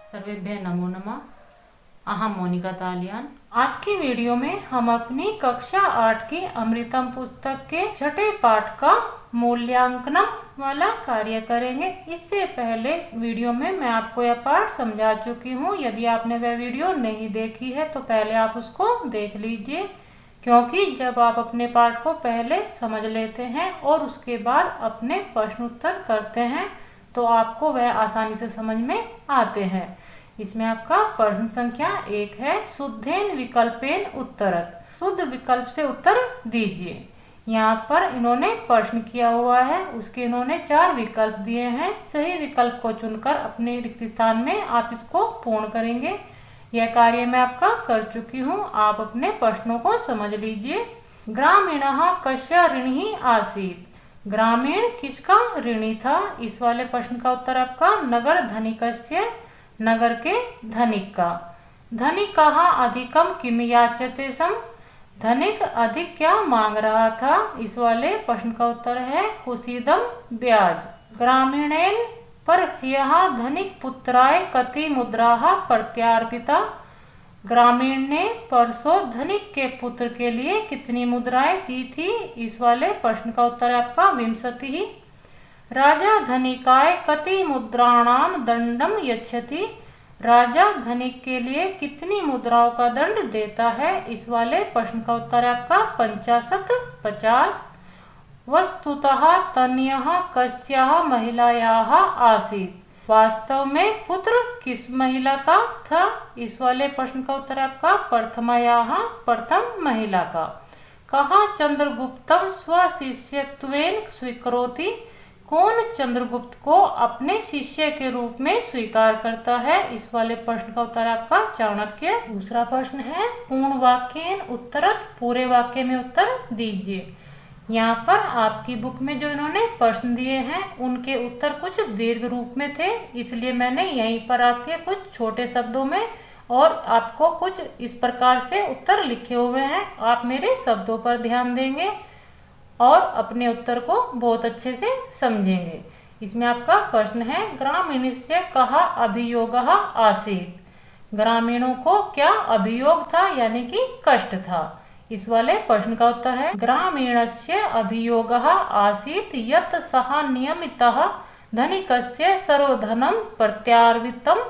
सर्वेभ्यः नमो नमः। अहम मोनिका तालियान। आज की वीडियो में हम अपनी कक्षा 8 की अमृतम पुस्तक के छठे पाठ का मूल्यांकन वाला कार्य करेंगे। इससे पहले वीडियो में मैं आपको यह पाठ समझा चुकी हूँ। यदि आपने वह वीडियो नहीं देखी है तो पहले आप उसको देख लीजिए, क्योंकि जब आप अपने पाठ को पहले समझ लेते हैं और उसके बाद अपने प्रश्न उत्तर करते हैं तो आपको वह आसानी से समझ में आते हैं। इसमें आपका प्रश्न संख्या 1 है, शुद्धेन विकल्पेन उत्तरत। शुद्ध विकल्प से उत्तर दीजिए। यहाँ पर इन्होंने प्रश्न किया हुआ है, उसके इन्होंने 4 विकल्प दिए हैं। सही विकल्प को चुनकर अपने रिक्त स्थान में आप इसको पूर्ण करेंगे। यह कार्य मैं आपका कर चुकी हूँ, आप अपने प्रश्नों को समझ लीजिए। ग्रामीणः कस्य ऋणी आसीत्। ग्रामीण किसका ऋणी था? इस वाले प्रश्न का उत्तर आपका नगर धनिकस्य, नगर के धनिक का। धनिकः अधिकम किम याचते सम। धनिक अधिक क्या मांग रहा था? इस वाले प्रश्न का उत्तर है कुसीदम ब्याज। ग्रामीणेन पर यह धनिक पुत्राय कति मुद्राः प्रत्यार्पिता। ग्रामीण ने परसों धनिक के पुत्र के लिए कितनी मुद्राएं दी थी? इस वाले प्रश्न का उत्तर है आपका 20। राजा धनिकाय कति मुद्राणाम दंडम यच्छति। राजा धनिक के लिए कितनी मुद्राओं का दंड देता है? इस वाले प्रश्न का उत्तर है आपका 50। वस्तुतः तन्यः कस्याः महिलायाः आसीत्। वास्तव में पुत्र किस महिला का था? इस वाले प्रश्न का उत्तर है आपका प्रथमायाः, प्रथम महिला का। कहा चंद्रगुप्तम स्वशिष्यत्वेन स्वीकरोति। कौन चंद्रगुप्त को अपने शिष्य के रूप में स्वीकार करता है? इस वाले प्रश्न का उत्तर है आपका चाणक्य। दूसरा प्रश्न है पूर्ण वाक्येन उत्तरत। पूरे वाक्य में उत्तर दीजिए। यहाँ पर आपकी बुक में जो इन्होंने प्रश्न दिए हैं उनके उत्तर कुछ दीर्घ रूप में थे, इसलिए मैंने यहीं पर आपके कुछ छोटे शब्दों में और आपको कुछ इस प्रकार से उत्तर लिखे हुए हैं। आप मेरे शब्दों पर ध्यान देंगे और अपने उत्तर को बहुत अच्छे से समझेंगे। इसमें आपका प्रश्न है ग्रामीणस्य कहा अभियोगः आसीत्। ग्रामीणों को क्या अभियोग था, यानी कि कष्ट था? इस वाले प्रश्न का उत्तर है ग्रामीणस्य अभियोगः आसीत् यत् सः नियमितः धनिकस्य सर्वधनं प्रत्यार्पितं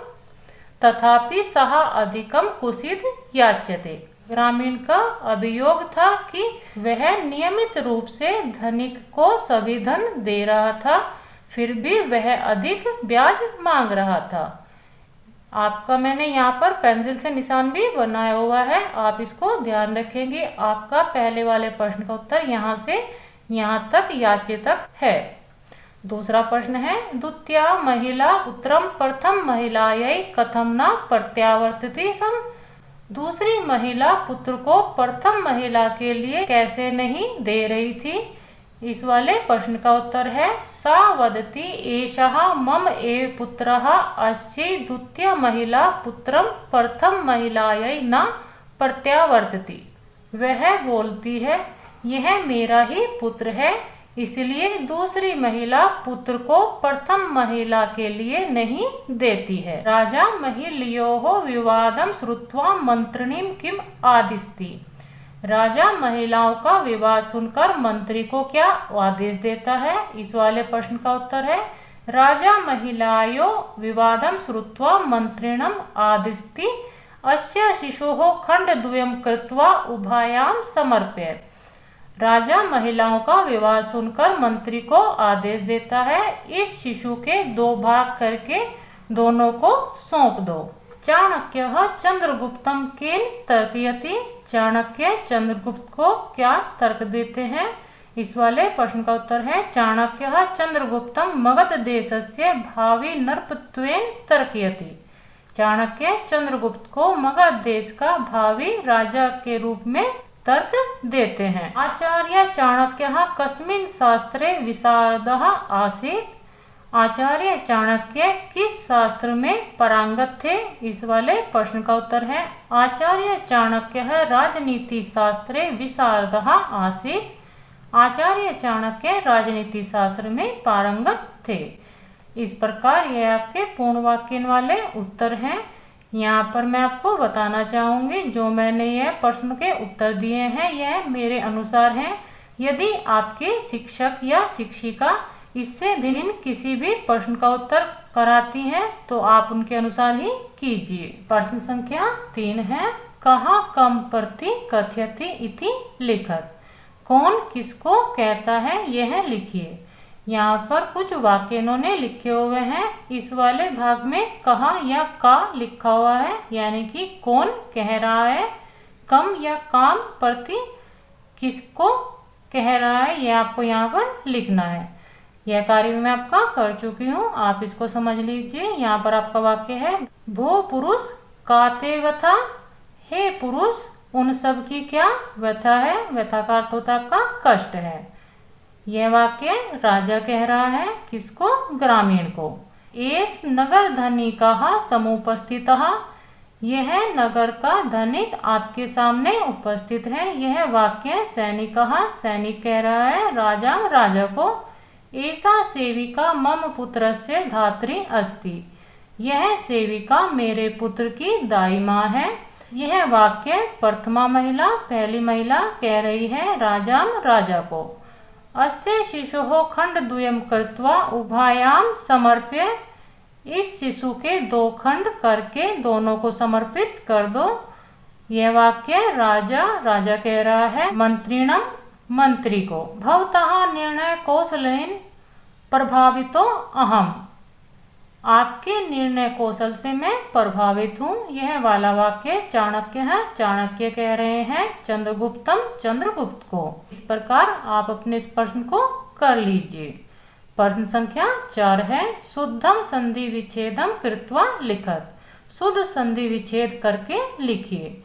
तथापि सः अधिकम कुसीद याच्यते। ग्रामीण का अभियोग था कि वह नियमित रूप से धनिक को सभी धन दे रहा था, फिर भी वह अधिक ब्याज मांग रहा था। आपका मैंने यहाँ पर पेंसिल से निशान भी बनाया हुआ है, आप इसको ध्यान रखेंगे। आपका पहले वाले प्रश्न का उत्तर यहाँ से यहाँ तक याचे तक है। दूसरा प्रश्न है द्वितीया महिला पुत्रम प्रथम महिलायै कथम न प्रत्यावर्तति सम। दूसरी महिला पुत्र को प्रथम महिला के लिए कैसे नहीं दे रही थी? इस वाले प्रश्न का उत्तर है सा वदति एषः मम एव पुत्रः अस्यै द्वितीय महिला पुत्रम प्रथम महिलायै न प्रत्यावर्तति। वह बोलती है यह मेरा ही पुत्र है, इसलिए दूसरी महिला पुत्र को प्रथम महिला के लिए नहीं देती है। राजा महिलयोः विवादं श्रुत्वा मंत्रिणीं किम आदिशति। राजा महिलाओं का विवाद सुनकर मंत्री को क्या आदेश देता है? इस वाले प्रश्न का उत्तर है राजा महिलायो विवादं श्रुत्वा मंत्रिणम् आदिशति अस्य शिशोः खण्डद्वयं कृत्वा उभयां समर्पयेत्। राजा महिलाओं का विवाद सुनकर मंत्री को आदेश देता है इस शिशु के 2 भाग करके दोनों को सौंप दो। चाणक्य चंद्रगुप्तम केन तर्कयति। चाणक्य चंद्रगुप्त को क्या तर्क देते हैं? इस वाले प्रश्न का उत्तर है चाणक्य चंद्रगुप्तम मगध देशस्य भावी नृपत्वेन तर्कयति। चाणक्य चंद्रगुप्त को मगध देश का भावी राजा के रूप में तर्क देते हैं। आचार्य चाणक्य कस्मिन् शास्त्रे विशारदः आसीत्। आचार्य चाणक्य किस शास्त्र में पारंगत थे? इस वाले प्रश्न का उत्तर है आचार्य चाणक्य राजनीति शास्त्रे विशारदः आसीत्। आचार्य चाणक्य राजनीति शास्त्र में पारंगत थे। इस प्रकार यह आपके पूर्ण वाक्य वाले उत्तर हैं। यहाँ पर मैं आपको बताना चाहूँगी जो मैंने यह प्रश्न के उत्तर दिए हैं यह मेरे अनुसार हैं। यदि आपके शिक्षक या शिक्षिका इससे भिन्न किसी भी प्रश्न का उत्तर कराती हैं तो आप उनके अनुसार ही कीजिए। प्रश्न संख्या 3 है, कहाँ कम प्रति कथयति इति लिखत। कौन किसको कहता है यह लिखिए। यहाँ पर कुछ वाक्य इन्होंने लिखे हुए हैं। इस वाले भाग में कहाँ या का लिखा हुआ है, यानी कि कौन कह रहा है, कम या काम प्रति किसको कह रहा है, यह आपको यहाँ पर लिखना है। यह कार्य मैं आपका कर चुकी हूँ, आप इसको समझ लीजिए। यहाँ पर आपका वाक्य है, भो पुरुष काते व्यथा, हे पुरुष उन सब की क्या व्यथा है। व्यथा का अर्थ होता है आपका कष्ट है। यह वाक्य राजा कह रहा है किसको, ग्रामीण को। एस नगर धनिका समुपस्थित, यह नगर का धनिक आपके सामने उपस्थित है। यह वाक्य सैनिक सैनिक कह रहा है राजा राजा को। ऐसा सेविका मम पुत्रस्य धात्री अस्ति, यह सेविका मेरे पुत्र की दाई माँ है। यह वाक्य प्रथमा महिला पहली महिला कह रही है राजाम राजा को। अस्य शिशुः खंड द्वयम कृत्वा उभायाम समर्प्य, इस शिशु के 2 खंड करके दोनों को समर्पित कर दो। यह वाक्य राजा राजा कह रहा है मंत्रिणम मंत्री को। भवतः निर्णय कौशलेन प्रभावितो अहम, आपके निर्णय कौशल से मैं प्रभावित हूँ। यह वाला वाक्य चाणक्य है, चाणक्य कह रहे हैं चंद्रगुप्तम चंद्रगुप्त को। इस प्रकार आप अपने इस प्रश्न को कर लीजिए। प्रश्न संख्या 4 है, शुद्धम संधि विच्छेदम कृत्वा लिखत। शुद्ध संधि विच्छेद करके लिखिए।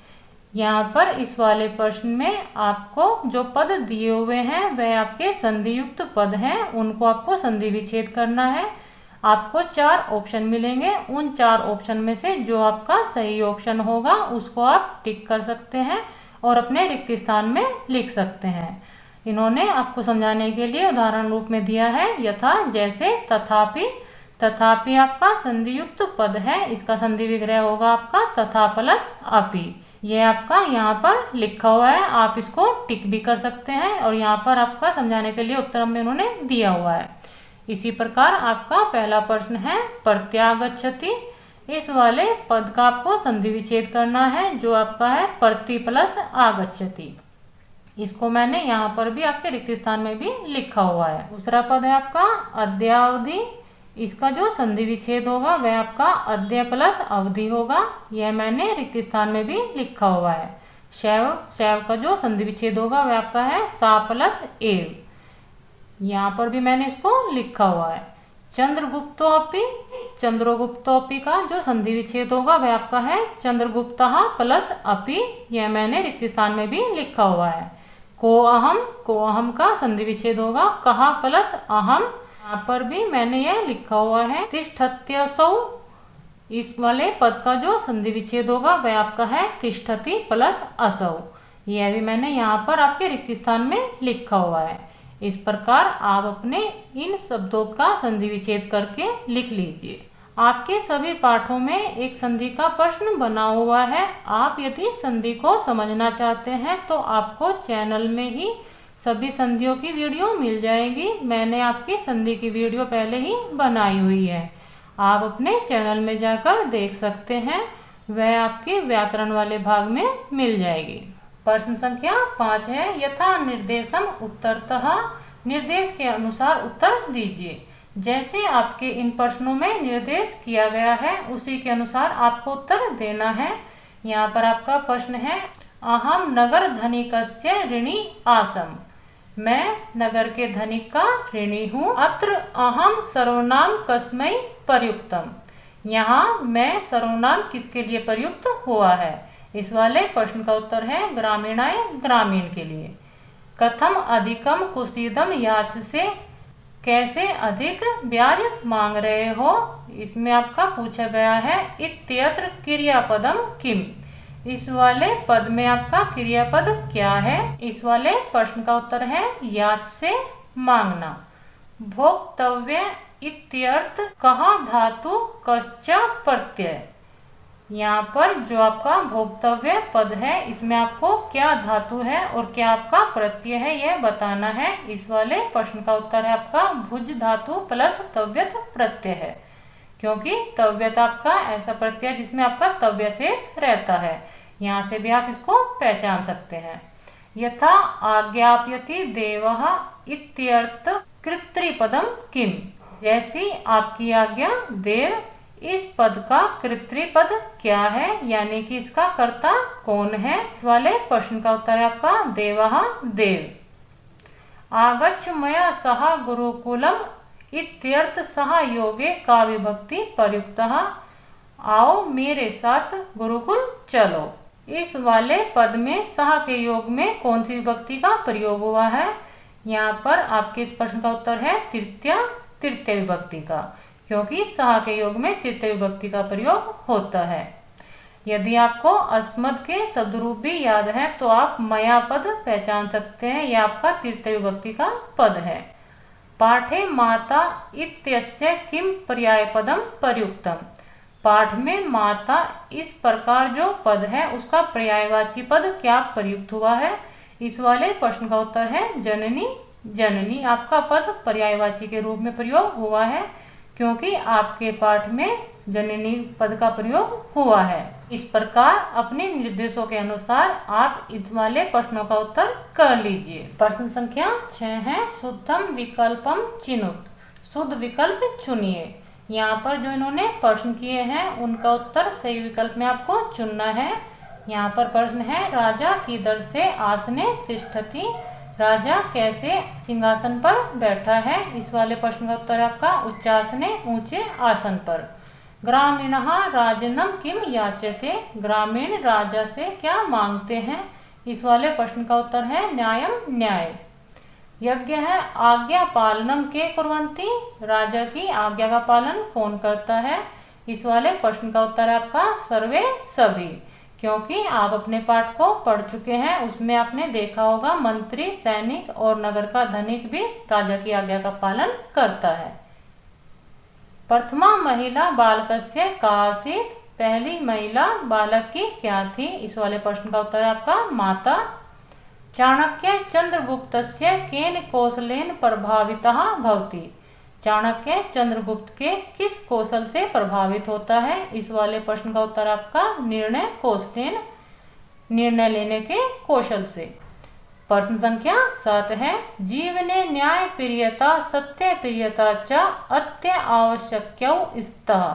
यहाँ पर इस वाले प्रश्न में आपको जो पद दिए हुए हैं वह आपके संधि युक्त पद हैं, उनको आपको संधि विच्छेद करना है। आपको 4 ऑप्शन मिलेंगे। उन 4 ऑप्शन में से जो आपका सही ऑप्शन होगा उसको आप टिक कर सकते हैं और अपने रिक्त स्थान में लिख सकते हैं। इन्होंने आपको समझाने के लिए उदाहरण रूप में दिया है, यथा जैसे तथापि। तथापि आपका संधि युक्त पद है, इसका संधि विग्रह होगा आपका तथा प्लस अपि। यह आपका यहाँ पर लिखा हुआ है, आप इसको टिक भी कर सकते हैं और यहाँ पर आपका समझाने के लिए उत्तर में उन्होंने दिया हुआ है। इसी प्रकार आपका पहला प्रश्न है प्रत्यागच्छति। इस वाले पद का आपको संधि विच्छेद करना है जो आपका है प्रति प्लस आगच्छति। इसको मैंने यहाँ पर भी आपके रिक्त स्थान में भी लिखा हुआ है। दूसरा पद है आपका अद्यावधि। इसका जो संधि विच्छेद होगा वह आपका अद्य प्लस अवधि होगा। यह मैंने रिक्त स्थान में भी लिखा हुआ है। शैव शैव का जो संधि विच्छेद होगा वह आपका है सा प्लस एव। यहाँ पर भी मैंने इसको लिखा हुआ है। चंद्रगुप्तोपि, चंद्रगुप्तोपि का जो संधि विच्छेद होगा वह आपका है चंद्रगुप्तः प्लस अपि। यह मैंने रिक्त स्थान में भी लिखा हुआ है। को अहम का संधि विच्छेद होगा कहा प्लस अहम। यहाँ पर भी मैंने यह लिखा हुआ है तिष्ठत्यसौ। इस वाले पद का जो संधि विच्छेद होगा वह आपका है तिष्ठति प्लस असौ। यह भी मैंने यहाँ पर आपके रिक्त स्थान में लिखा हुआ है। इस प्रकार आप अपने इन शब्दों का संधि विच्छेद करके लिख लीजिए। आपके सभी पाठों में एक संधि का प्रश्न बना हुआ है। आप यदि संधि को समझना चाहते हैं तो आपको चैनल में ही सभी संधियों की वीडियो मिल जाएगी। मैंने आपकी संधि की वीडियो पहले ही बनाई हुई है, आप अपने चैनल में जाकर देख सकते हैं। वह आपके व्याकरण वाले भाग में मिल जाएगी। प्रश्न संख्या 5 है यथा निर्देशम उत्तरतः, निर्देश के अनुसार उत्तर दीजिए। जैसे आपके इन प्रश्नों में निर्देश किया गया है उसी के अनुसार आपको उत्तर देना है। यहाँ पर आपका प्रश्न है अहम नगर धनिकस्य ऋणी आसम, मैं नगर के धनिक का ऋणी हूँ। अत्र अहम सर्वनाम कस्मै प्रयुक्तम, यहाँ मैं सर्वनाम किसके लिए प्रयुक्त हुआ है। इस वाले प्रश्न का उत्तर है ग्रामीणाय, ग्रामीण के लिए। कथम अधिकम कुसीदम याचसे, कैसे अधिक ब्याज मांग रहे हो। इसमें आपका पूछा गया है इत्यत्र क्रियापदम किम, इस वाले पद में आपका क्रियापद क्या है। इस वाले प्रश्न का उत्तर है याच से मांगना। भोक्तव्य इत्यर्थ कहा धातु कश्च प्रत्यय। यहाँ पर जो आपका भोक्तव्य पद है इसमें आपको क्या धातु है और क्या आपका प्रत्यय है यह बताना है। इस वाले प्रश्न का उत्तर है आपका भुज धातु प्लस तव्यत प्रत्यय है, क्योंकि तव्यत आपका ऐसा प्रत्यय जिसमें आपका तव्य शेष रहता है। यहाँ से भी आप इसको पहचान सकते हैं। यथा आज्ञापयति देवः इत्यर्थ कर्तृपदम किम। जैसी आपकी आज्ञा देव, इस पद का कर्तृपद क्या है, यानी कि इसका कर्ता कौन है। इस वाले प्रश्न का उत्तर है आपका देवः देव। आगच्छ मया सह गुरुकुलम इत्यर्थ सह योगे का विभक्ति प्रयुक्तः। आओ मेरे साथ गुरुकुल चलो। इस वाले पद में सह के योग में कौन सी विभक्ति का प्रयोग हुआ है। यहाँ पर आपके इस प्रश्न का उत्तर है तृतीय विभक्ति का, क्योंकि सह के योग में तृतीय विभक्ति का प्रयोग होता है। यदि आपको अस्मद के शब्दरूप भी याद है तो आप मया पद पहचान सकते हैं, यह आपका तृतीय विभक्ति का पद है। पाठे माता इत्यस्य किम पर्यायपदम प्रयुक्तम। पाठ में माता इस प्रकार जो पद है उसका पर्यायवाची पद क्या प्रयुक्त हुआ है। इस वाले प्रश्न का उत्तर है जननी। जननी आपका पद पर्यायवाची के रूप में प्रयोग हुआ है, क्योंकि आपके पाठ में जननी पद का प्रयोग हुआ है। इस प्रकार अपने निर्देशों के अनुसार आप इस वाले प्रश्नों का उत्तर कर लीजिए। प्रश्न संख्या 6 है शुद्धम विकल्पम चिनुत। शुद्ध विकल्प चुनिए। यहाँ पर जो इन्होंने प्रश्न किए हैं उनका उत्तर सही विकल्प में आपको चुनना है। यहाँ पर प्रश्न है राजा कीदर से आसने तिष्ठति। राजा कैसे सिंहासन पर बैठा है। इस वाले प्रश्न का उत्तर आपका उच्चासने ऊंचे आसन पर। ग्रामीणः राजनम किम याचते। ग्रामीण राजा से क्या मांगते हैं। इस वाले प्रश्न का उत्तर है न्यायम न्याय। यज्ञ है आज्ञा पालनम के कुर्वन्ति। राजा की आज्ञा का पालन कौन करता है। इस वाले प्रश्न का उत्तर है आपका सर्वे सभी, क्योंकि आप अपने पाठ को पढ़ चुके हैं। उसमें आपने देखा होगा मंत्री, सैनिक और नगर का धनिक भी राजा की आज्ञा का पालन करता है। प्रथमा महिला बालकस्य का आसीत्। पहली महिला बालक की क्या थी। इस वाले प्रश्न का उत्तर है आपका माता। चाणक्य चंद्रगुप्तस्य केन कौशलेन प्रभावितः भवति। चाणक्य चंद्रगुप्त के किस कौशल से प्रभावित होता है। इस वाले प्रश्न का उत्तर आपका निर्णय कौशलेन, निर्णय लेने के कौशल से। प्रश्न संख्या 7 है जीवने न्याय प्रियता सत्य प्रियता च अत्य आवश्यक्यौ स्तः।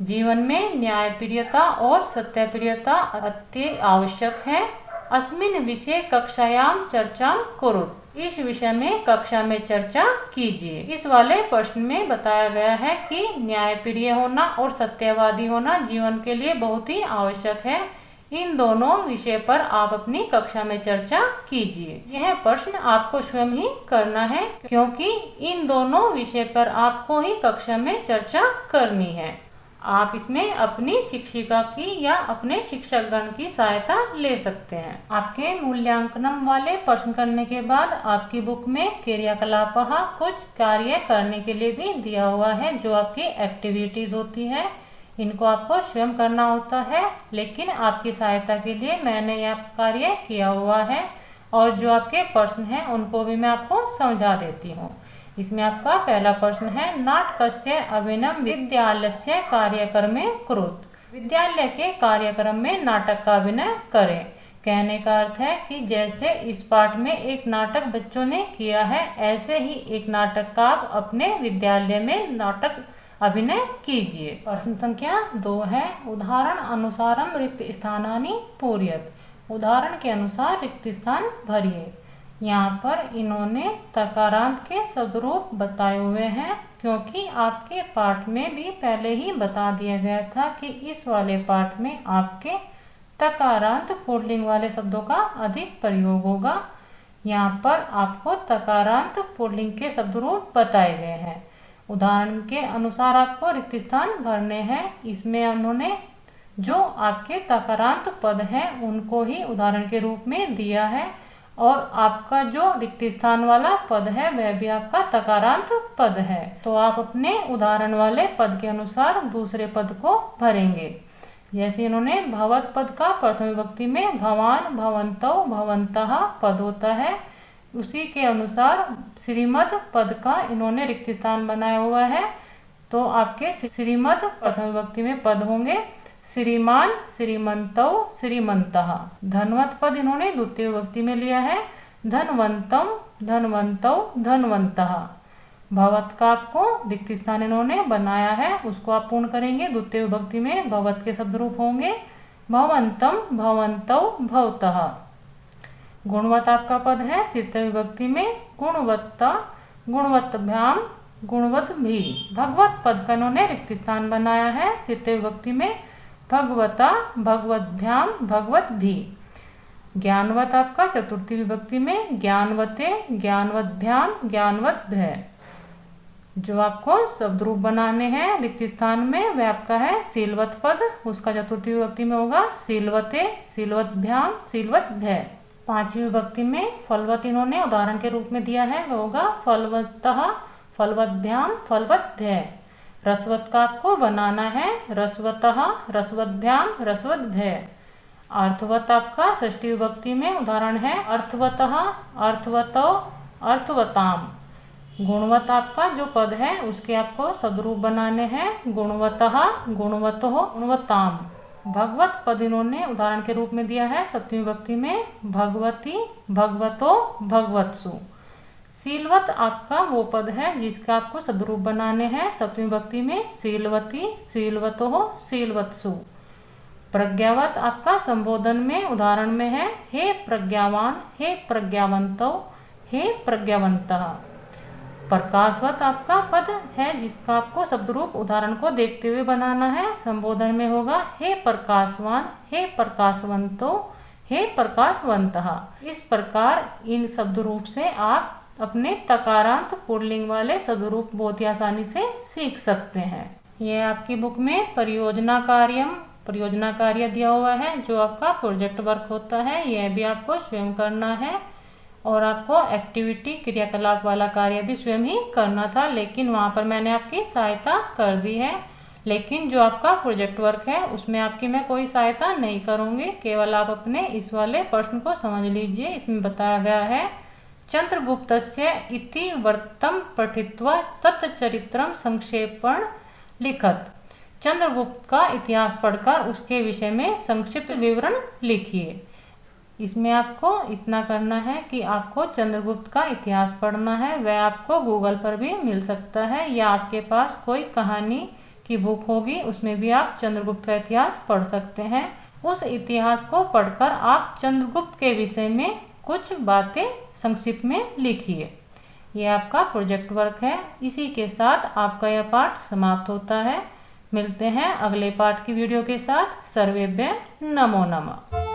जीवन में न्याय प्रियता और सत्य प्रियता अत्य आवश्यक है। अस्मिन् विषय कक्षायाम चर्चा कुरुत। इस विषय में कक्षा में चर्चा कीजिए। इस वाले प्रश्न में बताया गया है कि न्यायप्रिय होना और सत्यवादी होना जीवन के लिए बहुत ही आवश्यक है। इन दोनों विषय पर आप अपनी कक्षा में चर्चा कीजिए। यह प्रश्न आपको स्वयं ही करना है, क्योंकि इन दोनों विषय पर आपको ही कक्षा में चर्चा करनी है। आप इसमें अपनी शिक्षिका की या अपने शिक्षकगण की सहायता ले सकते हैं। आपके मूल्यांकनम वाले प्रश्न करने के बाद आपकी बुक में क्रियाकलापः कुछ कार्य करने के लिए भी दिया हुआ है, जो आपकी एक्टिविटीज होती है। इनको आपको स्वयं करना होता है, लेकिन आपकी सहायता के लिए मैंने यह कार्य किया हुआ है और जो आपके प्रश्न हैं उनको भी मैं आपको समझा देती हूँ। इसमें आपका पहला प्रश्न है नाटकस्य अभिनय विद्यालयस्य कार्यक्रमे कुरुत। विद्यालय के कार्यक्रम में नाटक का अभिनय करें। कहने का अर्थ है कि जैसे इस पाठ में एक नाटक बच्चों ने किया है, ऐसे ही एक नाटक का आप अपने विद्यालय में नाटक अभिनय कीजिए। प्रश्न संख्या 2 है उदाहरण अनुसारम रिक्त स्थानानि पूरयत। उदाहरण के अनुसार रिक्त स्थान भरिए। यहाँ पर इन्होंने तकारांत के शब्दरूप बताए हुए हैं, क्योंकि आपके पाठ में भी पहले ही बता दिया गया था कि इस वाले पाठ में आपके तकारांत पुल्लिंग वाले शब्दों का अधिक प्रयोग होगा। यहाँ पर आपको तकारांत पुल्लिंग के शब्दरूप बताए गए हैं। उदाहरण के अनुसार आपको रिक्त स्थान भरने हैं। इसमें उन्होंने जो आपके तकारांत पद हैं उनको ही उदाहरण के रूप में दिया है। और आपका जो रिक्त स्थान वाला पद है वह भी आपका तकारांत पद है। तो आप अपने उदाहरण वाले पद के अनुसार दूसरे पद को भरेंगे। जैसे इन्होंने भवत पद का प्रथम विभक्ति में भवान, भवन्तौ, भवन्तः पद होता है, उसी के अनुसार श्रीमद पद का इन्होंने रिक्त स्थान बनाया हुआ है। तो आपके श्रीमद प्रथम विभक्ति में पद होंगे श्रीमान, श्रीमन्तौ, श्रीमन्तः। धनवत पद इन्होंने द्वितीय विभक्ति में लिया है धनवन्तम, धनवन्तौ, धनवन्तः। भवत का आपको रिक्त स्थान इन्होंने बनाया है, उसको आप पूर्ण करेंगे। द्वितीय विभक्ति में भवत के शब्द रूप होंगे भवन्तम, भवन्तौ, भवतः। गुणवत आपका पद है तृतीय विभक्ति में गुणवत्ता, गुणवत्भ्याम, गुणवद्भि। भगवत पद का इन्होंने रिक्त स्थान बनाया है तृतीय विभक्ति में भगवता, भगवद्भ्याम, भगवद्भि। ज्ञानवत आपका चतुर्थी विभक्ति में ज्ञानवते, ज्ञानवद्भ्याम, ज्ञानवद्भ्य। जो आपको शब्द रूप बनाने हैं रिक्त स्थान में वह आपका है शीलवत पद, उसका चतुर्थी विभक्ति में होगा शीलवते, शीलवद्भ्याम, शीलवद्भ्य। पांचवी विभक्ति में फलवत इन्होंने उदाहरण के रूप में दिया है, वह होगा फलवतः, फलवद्भ्याम, फलवद्भ्य। रसवत का आपको बनाना है रसवतः, रसवद्भ्याम, रसवद्भ्य। अर्थवत आपका षष्ठी विभक्ति में उदाहरण है अर्थवतः, अर्थवतौ, अर्थवताम। गुणवत आपका जो पद है उसके आपको शब्दरूप बनाने हैं गुणवतः, गुणवतो, गुणवताम। भगवत पद इन्होंने उदाहरण के रूप में दिया है सप्तमी विभक्ति में भगवती, भगवतो, भगवत्सु। शीलवत आपका वो पद है जिसका आपको शब्दरूप बनाने हैं सप्तमी विभक्ति में शीलवती, शीलवतो, शीलवत्सु। प्रज्ञावत आपका संबोधन में उदाहरण में है हे प्रज्ञावान, हे प्रज्ञावंतो, हे प्रज्ञावंतः। प्रकाशवत आपका पद है जिसका आपको शब्दरूप उदाहरण को देखते हुए बनाना है, संबोधन में होगा हे प्रकाशवान, हे प्रकाशवंतो, हे प्रकाशवंतः। इस प्रकार इन शब्दरूप से आप अपने तकारांत पुल्लिंग वाले शब्दरूप बहुत ही आसानी से सीख सकते हैं। यह आपकी बुक में परियोजना कार्य दिया हुआ है जो आपका प्रोजेक्ट वर्क होता है, यह भी आपको स्वयं करना है और आपको एक्टिविटी क्रियाकलाप वाला कार्य भी स्वयं ही करना था, लेकिन वहाँ पर मैंने आपकी सहायता कर दी है। लेकिन जो आपका प्रोजेक्ट वर्क है उसमें आपकी मैं कोई सहायता नहीं करूँगी, केवल आप अपने इस वाले प्रश्न को समझ लीजिए। इसमें बताया गया है चंद्रगुप्तस्य इति वर्तम पठित्वा तत्चरित्रम संक्षेपण लिखत। चंद्रगुप्त का इतिहास पढ़कर उसके विषय में संक्षिप्त विवरण लिखिए। इसमें आपको इतना करना है कि आपको चंद्रगुप्त का इतिहास पढ़ना है, वह आपको गूगल पर भी मिल सकता है या आपके पास कोई कहानी की बुक होगी उसमें भी आप चंद्रगुप्त का इतिहास पढ़ सकते हैं। उस इतिहास को पढ़कर आप चंद्रगुप्त के विषय में कुछ बातें संक्षिप्त में लिखिए। यह आपका प्रोजेक्ट वर्क है। इसी के साथ आपका यह पाठ समाप्त होता है। मिलते हैं अगले पाठ की वीडियो के साथ। सर्वेभ्यः नमो नमः।